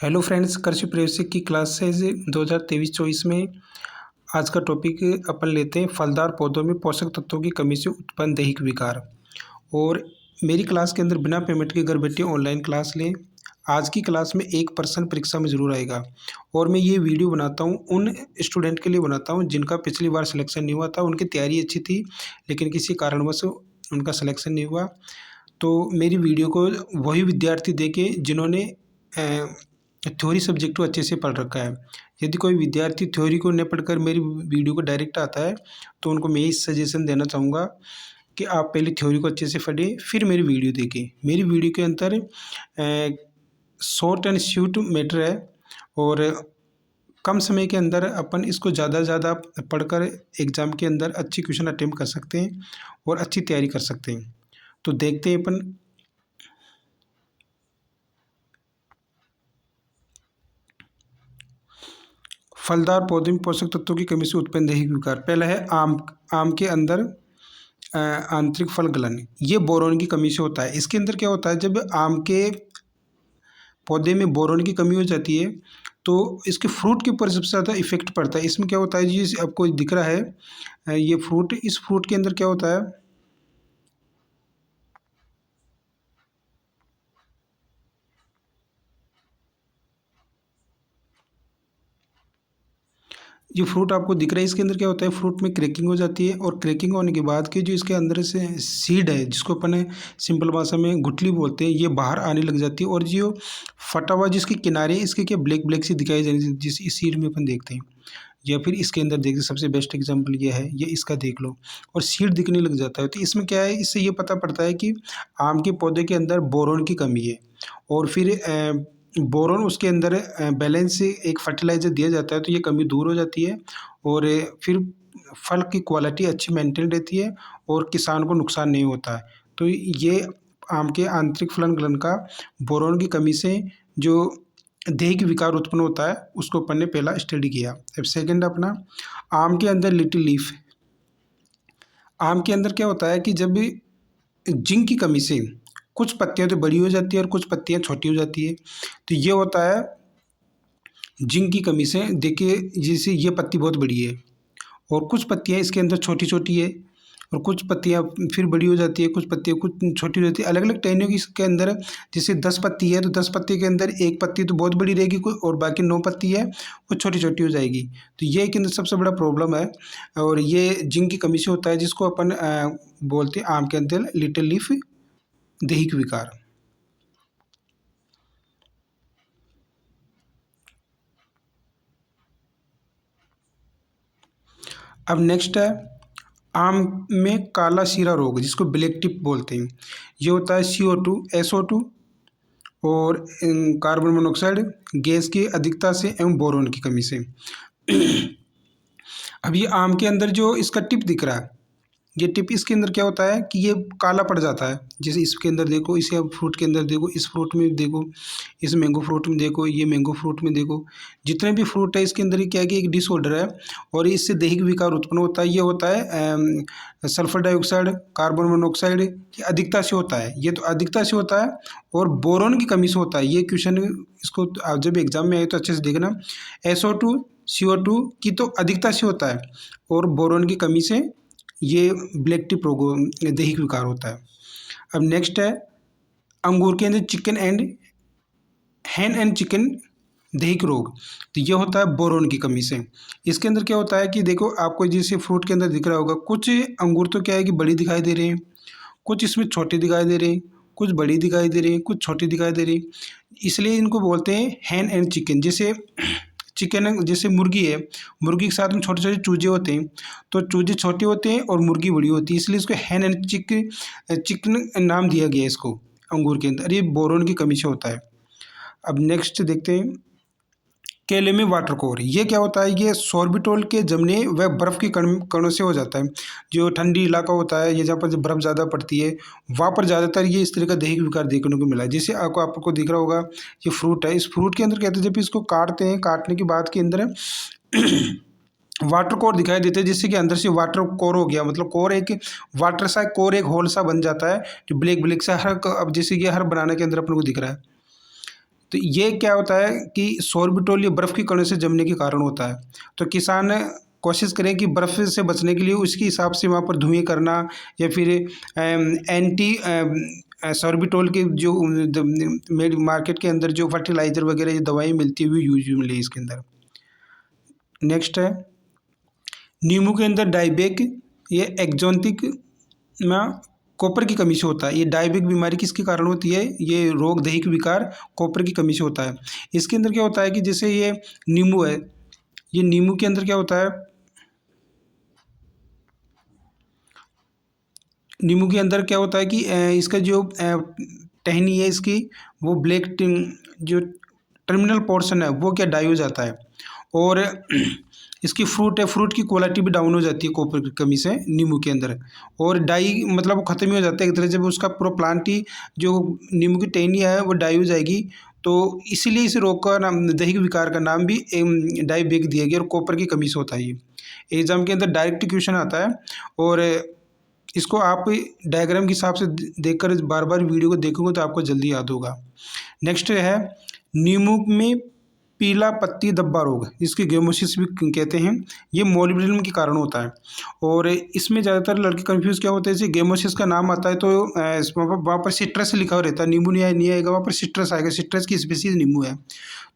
Hello friends, कृषि प्रवेशिक की class है 2023-24 में। आज का टॉपिक अपन लेते हैं फलदार पौधों में पोषक तत्वों की कमी से उत्पन्न दैहिक विकार। और मेरी क्लास के अंदर बिना पेमेंट के घर बैठे ऑनलाइन क्लास लें। आज की क्लास में 1% परीक्षा में ज़रूर आएगा। और मैं ये वीडियो बनाता हूँ उन स्टूडेंट के लिए बनाता हूँ जिनका पिछली बार सिलेक्शन नहीं हुआ था। उनकी तैयारी अच्छी थी लेकिन किसी कारणवश उनका सिलेक्शन नहीं हुआ। तो मेरी वीडियो को वही विद्यार्थी देखे जिन्होंने थ्योरी सब्जेक्ट को अच्छे से पढ़ रखा है। यदि कोई विद्यार्थी थ्योरी को न पढ़कर मेरी वीडियो को डायरेक्ट आता है तो उनको मैं ये सजेशन देना चाहूँगा कि आप पहले थ्योरी को अच्छे से पढ़ें, फिर मेरी वीडियो देखें। मेरी वीडियो के अंदर शॉर्ट एंड स्वीट मैटर है और कम समय के अंदर अपन इसको ज़्यादा से ज़्यादा पढ़कर एग्ज़ाम के अंदर अच्छी क्वेश्चन अटेम्प्ट कर सकते हैं और अच्छी तैयारी कर सकते हैं। तो देखते हैं अपन। फलदार पौधे में पोषक तत्वों की कमी से उत्पन्न दैहिक विकार। पहला है आम के अंदर आंतरिक फल गलन। ये बोरोन की कमी से होता है। इसके अंदर क्या होता है, जब आम के पौधे में बोरोन की कमी हो जाती है तो इसके फ्रूट के ऊपर सबसे ज़्यादा इफेक्ट पड़ता है। इसमें क्या होता है जी, आपको दिख रहा है ये फ्रूट, इस फ्रूट के अंदर क्या होता है, ये फ्रूट आपको दिख रहा है, इसके अंदर क्या होता है, फ्रूट में क्रैकिंग हो जाती है और क्रैकिंग होने के बाद के जो इसके अंदर से सीड है, जिसको अपन सिंपल भाषा में गुठली बोलते हैं, ये बाहर आने लग जाती है। और जो फटा हुआ जिसके किनारे इसके क्या ब्लैक ब्लैक सी दिखाई जाती, जिस इस सीड में अपन देखते हैं। या फिर इसके अंदर देखिए, सबसे बेस्ट एग्जाम्पल ये है, ये इसका देख लो और सीड दिखने लग जाता है। तो इसमें क्या है, इससे ये पता पड़ता है कि आम के पौधे के अंदर बोरोन की कमी है। और फिर बोरोन उसके अंदर बैलेंस से एक फर्टिलाइज़र दिया जाता है तो ये कमी दूर हो जाती है और फिर फल की क्वालिटी अच्छी मेंटेन रहती है और किसान को नुकसान नहीं होता है। तो ये आम के आंतरिक फलन गलन का बोरोन की कमी से जो दैहिक विकार उत्पन्न होता है उसको अपन ने पहला स्टडी किया। अब सेकंड अपना आम के अंदर लिटिल लीफ। आम के अंदर क्या होता है कि जब जिंक की कमी से कुछ पत्तियां तो बड़ी हो जाती है और कुछ पत्तियां छोटी हो जाती है। तो ये होता है जिंक की कमी से। देखिए जैसे ये पत्ती बहुत बड़ी है और कुछ पत्तियां इसके अंदर छोटी छोटी है और कुछ पत्तियां फिर बड़ी हो जाती है, कुछ पत्तियां कुछ छोटी हो जाती है। अलग अलग टहनियों की इसके अंदर जैसे 10 पत्ती है तो 10 पत्ती के अंदर एक पत्ती तो बहुत बड़ी रहेगी और बाकी 9 पत्ती है वो छोटी छोटी हो जाएगी। तो ये एक अंदर सबसे बड़ा प्रॉब्लम है और ये जिंक की कमी से होता है, जिसको अपन बोलते हैं आम के अंदर लिटिल लीफ दैहिक विकार। अब नेक्स्ट है आम में काला शीरा रोग, जिसको ब्लैक टिप बोलते हैं। ये होता है CO2 SO2 और कार्बन मोनोऑक्साइड गैस की अधिकता से एवं बोरोन की कमी से। अब ये आम के अंदर जो इसका टिप दिख रहा है, ये टिप इसके अंदर क्या होता है कि ये काला पड़ जाता है। जैसे इसके अंदर देखो, इसे अब फ्रूट के अंदर देखो, इस फ्रूट में देखो, इस मैंगो फ्रूट में देखो, ये मैंगो फ्रूट में देखो, जितने भी फ्रूट है इसके अंदर ही क्या है कि एक डिसऑर्डर है और इससे दैहिक विकार उत्पन्न होता है। ये होता है सल्फर डाइऑक्साइड, कार्बन मोनोऑक्साइड की अधिकता से होता है। ये तो अधिकता से होता है और बोरोन की कमी से होता है। ये क्वेश्चन इसको आप जब एग्जाम में आए तो अच्छे से देखना। SO2 CO2 की तो अधिकता से होता है और बोरोन की कमी से ये ब्लैक टिप रोग दैहिक विकार होता है। अब नेक्स्ट है अंगूर के अंदर chicken and Hahn and chicken दैहिक रोग। तो ये होता है बोरोन की कमी से। इसके अंदर क्या होता है कि देखो, आपको जैसे फ्रूट के अंदर दिख रहा होगा, कुछ अंगूर तो क्या है कि बड़ी दिखाई दे रहे हैं, कुछ इसमें छोटे दिखाई दे रहे हैं, कुछ बड़ी दिखाई दे रही है, कुछ छोटी दिखाई दे रही है। इसलिए इनको बोलते हैं हैन एंड चिकन। जैसे चिकन, जैसे मुर्गी है, मुर्गी के साथ में छोटे छोटे चूजे होते हैं, तो चूजे छोटे होते हैं और मुर्गी बड़ी होती है, इसलिए इसको हैन एंड चिकन नाम दिया गया है इसको अंगूर के अंदर। ये बोरोन की कमी से होता है। अब नेक्स्ट देखते हैं केले में वाटर कोर। ये क्या होता है, ये सोर्बिटोल के जमने व बर्फ़ के कणों से हो जाता है। जो ठंडी इलाका होता है, ये जहाँ पर बर्फ़ ज़्यादा पड़ती है वहाँ पर ज़्यादातर ये इस तरह का दैहिक विकार देखने को मिला है। जैसे आपको दिख रहा होगा, ये फ्रूट है, इस फ्रूट के अंदर कहते हैं जब इसको काटते हैं, काटने के बाद के अंदर वाटर कोर दिखाई देते हैं, जिससे कि अंदर से वाटर कोर हो गया, मतलब कोर एक वाटर सा कोर एक होल सा बन जाता है जो ब्लैक ब्लैक सा हर, अब जैसे कि हर बनाना के अंदर अपन को दिख रहा है। तो ये क्या होता है कि सॉर्बिटॉल ये बर्फ़ के कणों से जमने के कारण होता है। तो किसान कोशिश करें कि बर्फ़ से बचने के लिए उसके हिसाब से वहाँ पर धुएँ करना या फिर एंटी सॉर्बिटॉल के जो मार्केट के अंदर जो फर्टिलाइज़र वगैरह ये दवाएँ मिलती है वो यूज में ले इसके अंदर। नेक्स्ट है नींबू के अंदर डायबेक, ये एक्जोंटिक में कॉपर की कमी से होता है। ये डायबिक बीमारी किसके कारण होती है? ये रोग दैहिक विकार कॉपर की कमी से होता है। इसके अंदर क्या होता है कि जैसे ये नींबू है, ये नींबू के अंदर क्या होता है, नींबू के अंदर क्या होता है कि इसका जो टहनी है इसकी, वो ब्लैक जो टर्मिनल पोर्शन है वो क्या डाई हो जाता है। और इसकी फ्रूट है, फ्रूट की क्वालिटी भी डाउन हो जाती है कॉपर की कमी से नींबू के अंदर। और डाई मतलब वो ख़त्म ही हो जाता है एक तरह से, जब उसका पूरा प्लांट ही जो नींबू की टहनी है वो डाई हो जाएगी। तो इसीलिए इस रोग का नाम, दैहिक विकार का नाम भी डायबिक दिया गया और कॉपर की कमी से होता है ये। एग्जाम के अंदर डायरेक्ट क्वेश्चन आता है और इसको आप डायग्राम के हिसाब से देखकर बार बार वीडियो को देखोगे तो आपको जल्दी याद होगा। नेक्स्ट है नींबू में पीला पत्ती धब्बा रोग, इसकी गेमोसिस भी कहते हैं। ये मोलिब्डेनम के कारण होता है और इसमें ज़्यादातर लड़के कंफ्यूज क्या होते हैं, जैसे गेमोसिस का नाम आता है तो वहाँ पर सिट्रस लिखा हुआ रहता है, नींबू नहीं आएगा, वहाँ पर सिट्रस आएगा, सिट्रस की स्पीसीज नींबू है।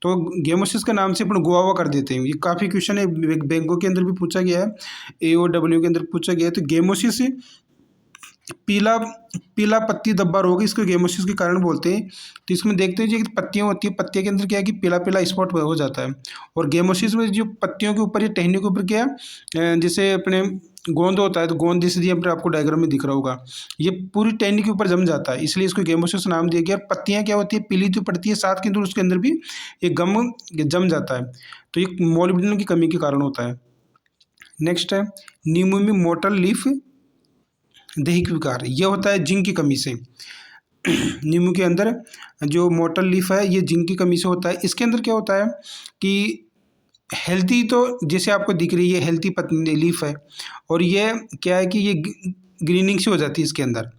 तो गेमोसिस का नाम से अपन गुआवा कर देते हैं। ये काफ़ी क्वेश्चन है, बैंकों के अंदर भी पूछा गया है, AOW के अंदर पूछा गया है। तो गेमोसिस पीला पीला पत्ती धब्बा रोग, इसको गेमोसिस के कारण बोलते हैं। तो इसमें देखते हैं जो पत्तियां होती है, पत्तियों के अंदर क्या है कि पीला पीला स्पॉट हो जाता है। और गेमोसिस में जो पत्तियों के ऊपर या टहनी के ऊपर क्या जैसे अपने गोंद होता है, तो गोंद जैसे आपको डायग्राम में दिख रहा होगा, ये पूरी टहनी के ऊपर जम जाता है, इसलिए इसको गेमोसिस नाम दिया गया। पत्तियां क्या होती है, पीली जो पड़ती है, साथ के अंदर उसके अंदर भी एक गम जम जाता है। तो ये मोलिब्डेनम की कमी के कारण होता है। नेक्स्ट है नींबू में मोटल लीफ दैहिक विकार, यह होता है जिंक की कमी से। नींबू के अंदर जो मोटल लीफ है ये जिंक की कमी से होता है। इसके अंदर क्या होता है कि हेल्थी, तो जैसे आपको दिख रही है हेल्थी पत्ती लीफ है, और ये क्या है कि ये ग्रीनिंग से हो जाती है इसके अंदर,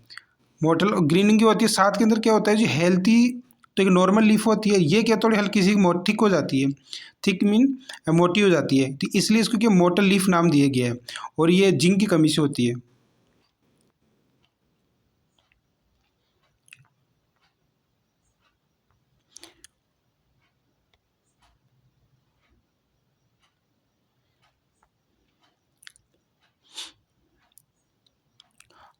मोटल ग्रीनिंग की होती है। साथ के अंदर क्या होता है जो हेल्थी, तो एक नॉर्मल लीफ होती है, ये क्या थोड़ी हल्की सी थिक हो जाती है, थिक मीन मोटी हो जाती है, तो इसलिए इसको क्या मोटल लीफ नाम दिया गया है और ये जिंक की कमी से होती है।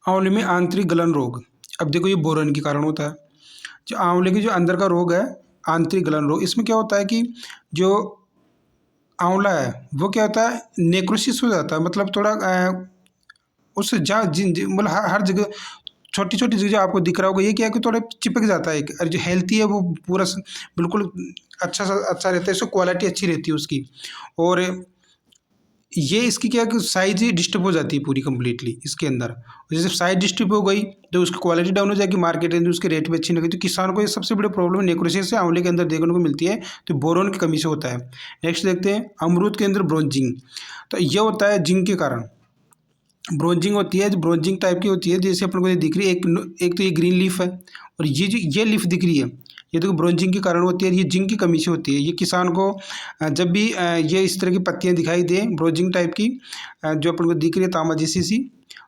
आंवले में आंतरिक गलन रोग, अब देखो ये बोरन के कारण होता है। जो आंवले के जो अंदर का रोग है आंतरिक गलन रोग, इसमें क्या होता है कि जो आंवला है वो क्या होता है, नेक्रोसिस हो जाता है, मतलब थोड़ा उस जहाँ मतलब हर जगह छोटी छोटी चीज़ें आपको दिख रहा होगा, ये क्या है कि थोड़ा चिपक जाता है। और जो हेल्थी है वो पूरा बिल्कुल अच्छा रहता है, इसको क्वालिटी अच्छी रहती है उसकी। और ये इसकी क्या साइज ही डिस्टर्ब हो जाती है पूरी कंप्लीटली इसके अंदर। जैसे साइज डिस्टर्ब हो गई तो उसकी क्वालिटी डाउन हो जाएगी, मार्केट में उसके रेट भी अच्छी नहीं गई। तो किसान को ये सबसे बड़ी प्रॉब्लम नेक्रोसिस से आंवले के अंदर देखने को मिलती है, तो बोरोन की कमी से होता है। नेक्स्ट देखते हैं अमरूद के अंदर ब्रोंजिंग, तो ये होता है जिंक के कारण ब्रोंजिंग होती है, जो ब्रोंजिंग टाइप की होती है, जैसे अपन को ये दिख रही है, एक तो ये ग्रीन लीफ है और ये जो ये लीफ दिख रही है, ये देखो ब्रोंजिंग के कारण होती है, ये जिंक की कमी से होती है। ये किसान को जब भी ये इस तरह की पत्तियां दिखाई दे ब्रोंजिंग टाइप की, जो अपन को दिख रही है तांबा जैसी सी,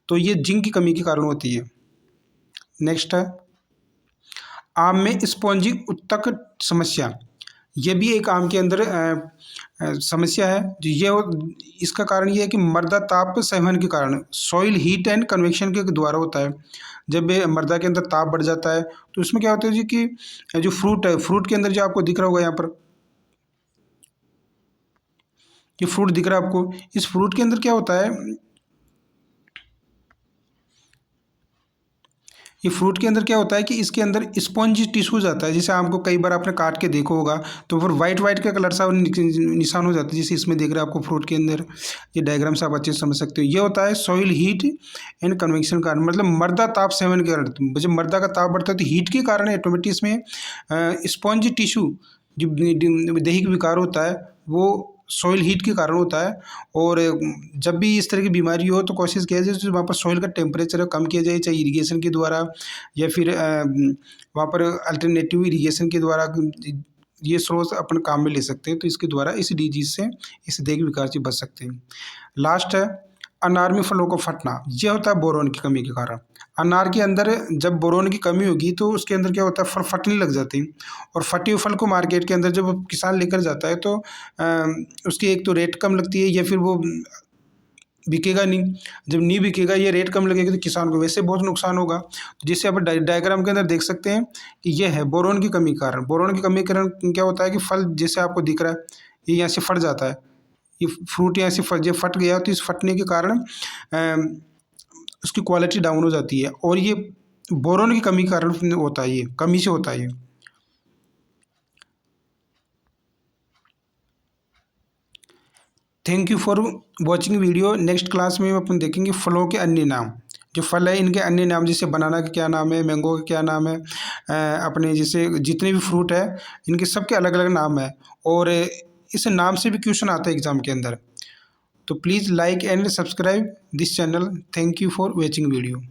तो ये जिंक की कमी के कारण होती है। नेक्स्ट है आम में स्पॉन्जी उत्तक समस्या, ये भी एक आम के अंदर समस्या है। जो ये इसका कारण ये है कि मृदा ताप संवहन के कारण, सॉइल हीट एंड कन्वेक्शन के द्वारा होता है। जब ये मृदा के अंदर ताप बढ़ जाता है तो उसमें क्या होता है जी कि जो फ्रूट है, फ्रूट के अंदर जो आपको दिख रहा होगा यहाँ पर, ये फ्रूट दिख रहा है आपको, इस फ्रूट के अंदर क्या होता है, ये फ्रूट के अंदर क्या होता है कि इसके अंदर स्पॉन्जी टिश्यू जाता है। जैसे आपको कई बार आपने काट के देखा होगा तो फिर वाइट वाइट का कलर सा निशान हो जाता है, जैसे इसमें देख रहे हैं आपको फ्रूट के अंदर। ये डायग्राम से आप अच्छे से समझ सकते हो। ये होता है सॉइल हीट एंड कन्वेक्शन कारण, मतलब मृदा ताप सेवन के कारण। जब मृदा का ताप बढ़ता है तो हीट के कारण ऑटोमेटिक इसमें स्पॉन्जी टिश्यू जो दैहिक विकार होता है वो सॉइल हीट के कारण होता है। और जब भी इस तरह की बीमारी हो तो कोशिश किया जाए तो वहाँ पर सॉइल का टेम्परेचर कम किया जाए, चाहे इरिगेशन के द्वारा या फिर वहाँ पर अल्टरनेटिव इरिगेशन के द्वारा ये स्रोत अपन काम में ले सकते हैं, तो इसके द्वारा इस डिजीज से, इस देह विकार से बच सकते हैं। लास्ट है अनार में फलों को फटना, यह होता है बोरोन की कमी के कारण। अनार के अंदर जब बोरोन की कमी होगी तो उसके अंदर क्या होता है, फल फटने लग जाते हैं, और फटे हुए फल को मार्केट के अंदर जब किसान लेकर जाता है तो उसकी एक तो रेट कम लगती है, या फिर वो बिकेगा नहीं। जब नहीं बिकेगा, ये रेट कम लगेगा, तो किसान को वैसे बहुत नुकसान होगा। तो जिससे आप डायग्राम के अंदर देख सकते हैं कि यह है बोरोन की कमी के कारण। बोरोन की कमी के कारण क्या होता है कि फल जैसे आपको दिख रहा है, ये यहाँ से फट जाता है, ये फ्रूट यहाँ से जब फट गया तो इस फटने के कारण उसकी क्वालिटी डाउन हो जाती है, और ये बोरोन की कमी के कारण होता है, ये कमी से होता है ये। Thank you for watching video. Next class में अपन देखेंगे फलों के अन्य नाम, जो फल है इनके अन्य नाम, जैसे बनाना का क्या नाम है, मैंगो का क्या नाम है, अपने जैसे जितने भी फ्रूट है इनके सबके अलग अलग नाम है, और इस नाम से भी क्वेश्चन आता है एग्जाम के अंदर। तो please like and subscribe this channel. Thank you for watching video.